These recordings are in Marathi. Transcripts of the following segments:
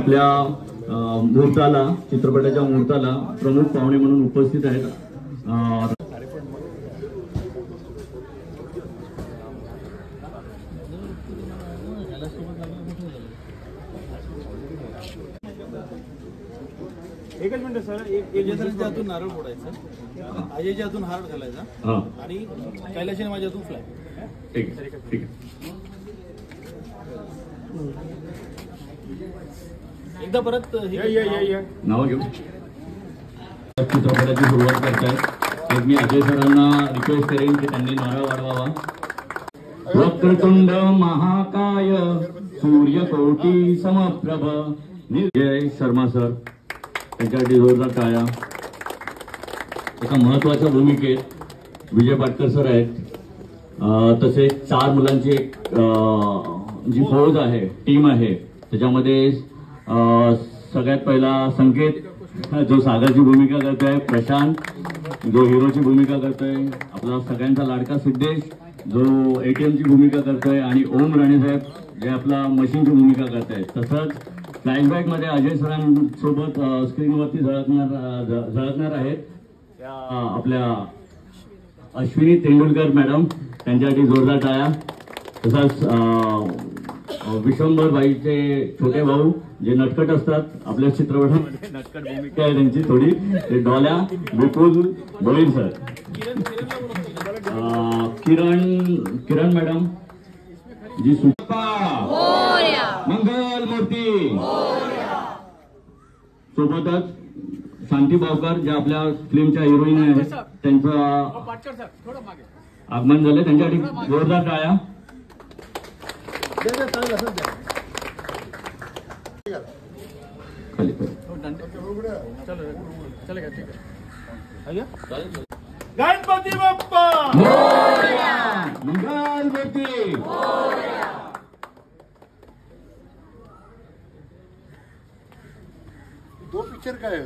आपल्या मुहूर्ताला, चित्रपटाच्या मुहूर्ताला प्रमुख पाहुणे म्हणून उपस्थित आहेत. एकच मिनिट सर, अजयच्या हातून नारळ फोडायचा, अजयच्या हातून हार घालायचा आणि कैलाशने माझ्या हातून फ्लॅग. ठीक आहे, ठीक आहे. एकदा परत नाव घेऊ. चित्रपटाची सुरुवात करतायत. तर मी अजय सरांना रिक्वेस्ट करेन की त्यांनी नारळ वाढवावा. वक्रतुंड महाकाय सूर्यकोटी समप्रभ. जय शर्मा सर, त्यांच्यासाठी जोरदार टाळ्या. एका महत्वाच्या भूमिकेत विजय पाटकर सर आहेत. तसेच 4 मुलांची एक जी फौज आहे, टीम आहे, त्याच्यामध्ये सगळ्यात पहिला संकेत जो सागरची भूमिका करतोय, प्रशांत जो हिरोची भूमिका करतोय, आपला सगळ्यांचा लाडका सिद्धेश जो ATM ची भूमिका करतोय, आणि ओम राणे साहेब जे आपला मशीनची भूमिका करतायत. तसंच फ्लॅशबॅक मध्ये अजय सरांसोबत स्क्रीनवरती झळकणार आहेत आपल्या अश्विनी तेंडुलकर मॅडम, त्यांच्यासाठी जोरदार टाळ्या. तसंच विश्वंभर बाईचे छोटे भाऊ जे नटखट असतात आपल्या चित्रपटामध्ये, नटखट भूमिका आहे त्यांची थोडी, ते डॉल्या विपुल बोलीन सर. किरण मॅडम जी मंगल मूर्ती, सोबतच शांती बावकर ज्या आपल्या फिल्मच्या हिरोईन आहेत, त्यांचं आगमन झालं, त्यांच्यासाठी जोरदार टाळ्या. गणपती बाप्पा मंगल मूर्ती. दो पिक्चर काय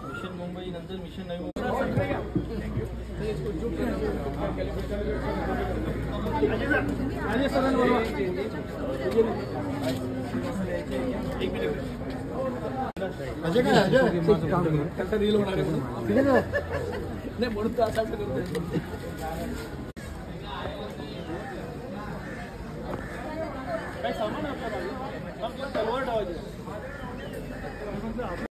मिशन मुंबई नंतर मिशन नवी मुंबई. अजय सरांबरोबर अजय काय अजय रील होणार आहे म्हणून नाही म्हणून